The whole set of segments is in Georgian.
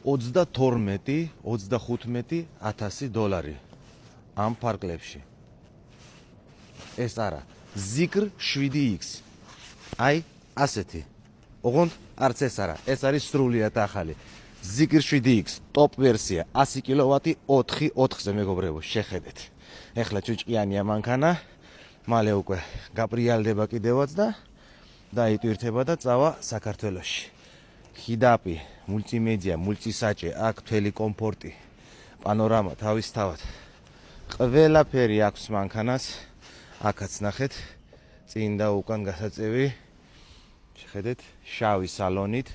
$32-35,000 დოლარი ამ ფარკლებში. ეს არა, Zikr 7X. აი, ასეთი. ოღონდ არც ეს არა, ეს არის სრულიად ახალი. Zikr 7X, ტოპ ვერსია, 100 კილოვატი, 4-4-ზე მეგობრებო, შეხედეთ. ეხლა ჭუჭყიანია მანქანა, მალე უკვე გაბრიალდება კიდევაც და დაიტვირთება და წავა საქართველოში. ხიდაპი, მულტიმედია, მულტისაჭე, აქ მთელი კომფორტი, პანორამა თავისთავად. ყველაფერი აქვს მანქანას. აქაც ნახეთ, წინ და უკან გასაწევი. შეხედეთ, შავი სალონით,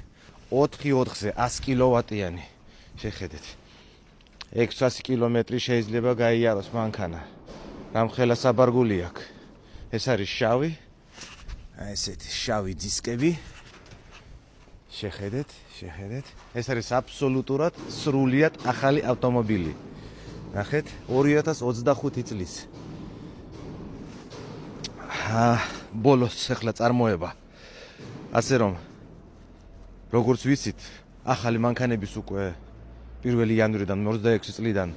4-4-ზე 100 კილოვატიანი. შეხედეთ. 600 კილომეტრი შეიძლება გაიაროს მანქანა. რამხელა საბარგული აქვს. ეს არის შავი. აი ესეთი შავი დისკები. შეხედეთ. ეს არის აბსოლუტურად სრულიად ახალი ავტომობილი. ნახეთ, 2025 წლის. ბოლოს ახლა წარმოება. ასე რომ როგორც ვიცით, ახალი მანქანების უკვე 1 იანვრიდან 26 წლიდან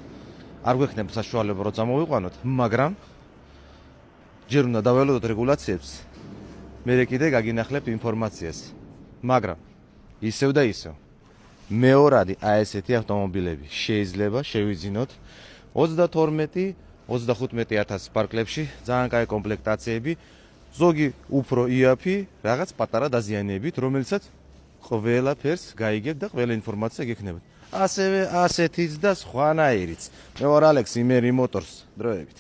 არ გვექნება საშუალება რომ წამოვიყვანოთ, მაგრამ ჯერ უნდა დაველოდოთ რეგულაციებს, მერე კიდე გაგინახლებთ ინფორმაციას. მაგრამ ისევ და ისევ მეორადი აი ესეთი ავტომობილები შეიძლება შევიძინოთ 32-35,000 პარკლებში, ძალიან კაი კომპლექტაციები, ზოგი უფრო იაფი, რაღაც პატარა დაზიანებით, რომელიცაც ყველაფერს გაიგებთ და ყველა ინფორმაცია გექნებათ. ასევე ასეთიც და სხვანაირიც. მე ვარ ალექს იმერი მოტორს, დროებით.